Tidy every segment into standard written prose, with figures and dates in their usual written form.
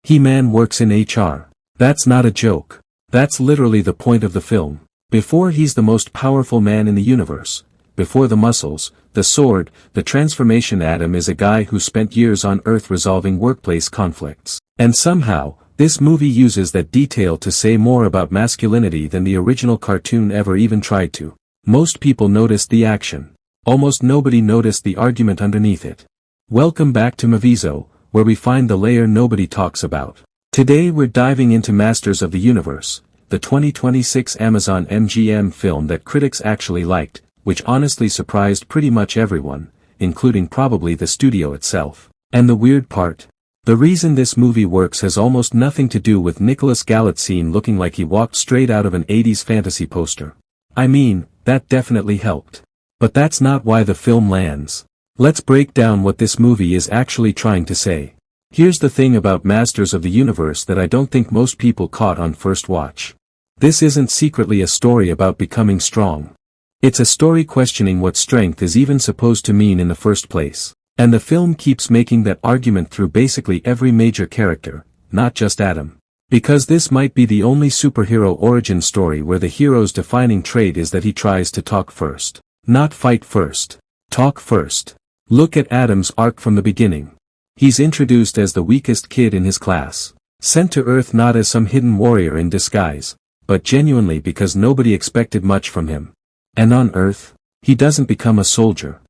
He-Man works in HR. That's not a joke. That's literally the point of the film. Before he's the most powerful man in the universe. Before the muscles, the sword, the transformation, Adam is a guy who spent years on Earth resolving workplace conflicts. And somehow, this movie uses that detail to say more about masculinity than the original cartoon ever even tried to. Most people noticed the action. Almost nobody noticed the argument underneath it. Welcome back to Movizo, where we find the layer nobody talks about. Today we're diving into Masters of the Universe, the 2026 Amazon MGM film that critics actually liked, which honestly surprised pretty much everyone, including probably the studio itself. And the weird part? The reason this movie works has almost nothing to do with Nicholas Galitzine looking like he walked straight out of an 80s fantasy poster. I mean, that definitely helped. But that's not why the film lands. Let's break down what this movie is actually trying to say. Here's the thing about Masters of the Universe that I don't think most people caught on first watch. This isn't secretly a story about becoming strong. It's a story questioning what strength is even supposed to mean in the first place. And the film keeps making that argument through basically every major character, not just Adam. Because this might be the only superhero origin story where the hero's defining trait is that he tries to talk first. Not fight first. Talk first. Look at Adam's arc from the beginning. He's introduced as the weakest kid in his class. Sent to Earth not as some hidden warrior in disguise, but genuinely because nobody expected much from him. And on Earth, he doesn't become a soldier.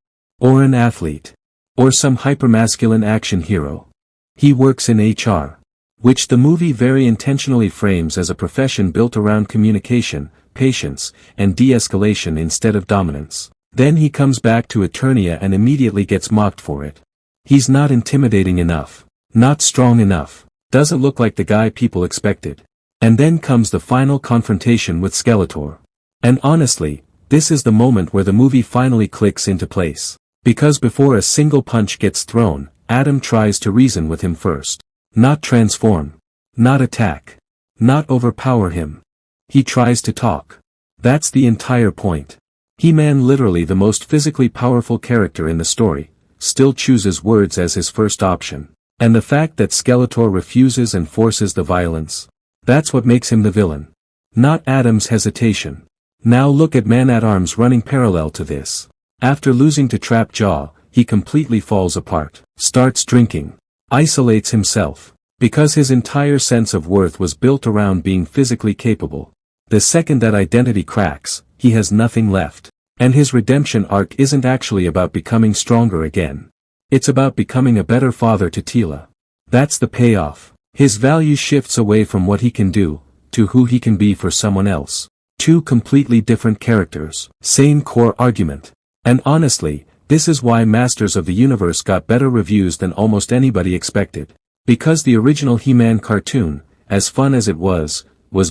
Or an athlete. Or some hypermasculine action hero. He works in HR. Which the movie very intentionally frames as a profession built around communication, patience, and de-escalation instead of dominance. Then he comes back to Eternia and immediately gets mocked for it. He's not intimidating enough. Not strong enough. Doesn't look like the guy people expected. And then comes the final confrontation with Skeletor. And honestly, this is the moment where the movie finally clicks into place. Because before a single punch gets thrown, Adam tries to reason with him first. Not transform. Not attack. Not overpower him. He tries to talk. That's the entire point. He-Man, literally the most physically powerful character in the story, still chooses words as his first option. And the fact that Skeletor refuses and forces the violence. That's what makes him the villain. Not Adam's hesitation. Now look at Man-at-Arms running parallel to this. After losing to Trap Jaw, he completely falls apart. Starts drinking. Isolates himself. Because his entire sense of worth was built around being physically capable. The second that identity cracks, he has nothing left. And his redemption arc isn't actually about becoming stronger again. It's about becoming a better father to Teela. That's the payoff. His value shifts away from what he can do, to who he can be for someone else. Two completely different characters. Same core argument. And honestly, this is why Masters of the Universe got better reviews than almost anybody expected. Because the original He-Man cartoon, as fun as it was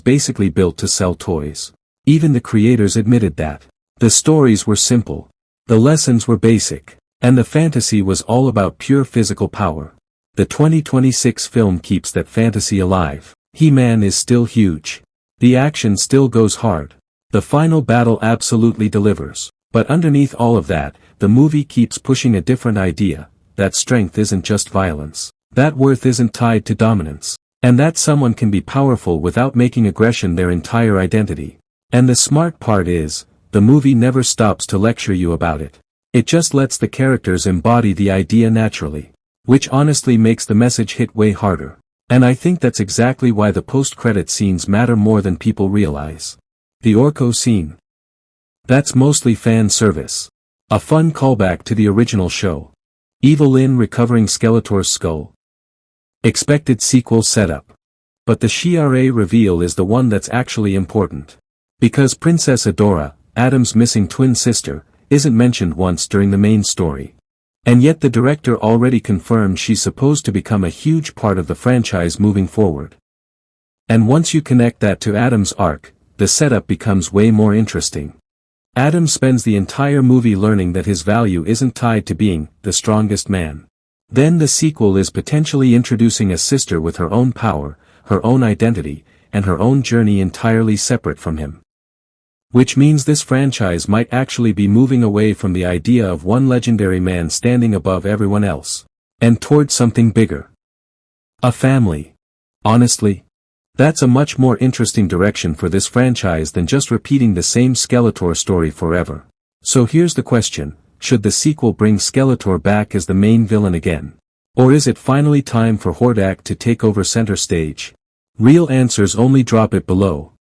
basically built to sell toys. Even the creators admitted that. The stories were simple. The lessons were basic. And the fantasy was all about pure physical power. The 2026 film keeps that fantasy alive. He-Man is still huge. The action still goes hard. The final battle absolutely delivers. But underneath all of that, the movie keeps pushing a different idea, that strength isn't just violence. That worth isn't tied to dominance. And that someone can be powerful without making aggression their entire identity. And the smart part is, the movie never stops to lecture you about it. It just lets the characters embody the idea naturally. Which honestly makes the message hit way harder. And I think that's exactly why the post-credit scenes matter more than people realize. The Orko scene. That's mostly fan service. A fun callback to the original show. Evil-Lyn recovering Skeletor's skull. Expected sequel setup. But the Shi'ar reveal is the one that's actually important. Because Princess Adora, Adam's missing twin sister, isn't mentioned once during the main story. And yet the director already confirmed she's supposed to become a huge part of the franchise moving forward. And once you connect that to Adam's arc, the setup becomes way more interesting. Adam spends the entire movie learning that his value isn't tied to being the strongest man. Then the sequel is potentially introducing a sister with her own power, her own identity, and her own journey entirely separate from him. Which means this franchise might actually be moving away from the idea of one legendary man standing above everyone else. And towards something bigger. A family. Honestly, that's a much more interesting direction for this franchise than just repeating the same Skeletor story forever. So here's the question, should the sequel bring Skeletor back as the main villain again? Or is it finally time for Hordak to take over center stage? Real answers only drop it below.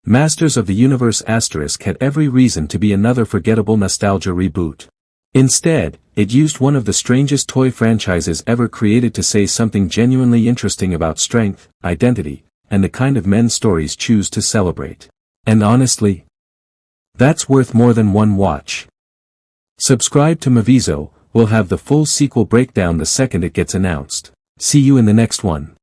Masters of the Universe * had every reason to be another forgettable nostalgia reboot. Instead, it used one of the strangest toy franchises ever created to say something genuinely interesting about strength, identity, and the kind of men stories choose to celebrate. And honestly, that's worth more than one watch. Subscribe to Movizo, we'll have the full sequel breakdown the second it gets announced. See you in the next one.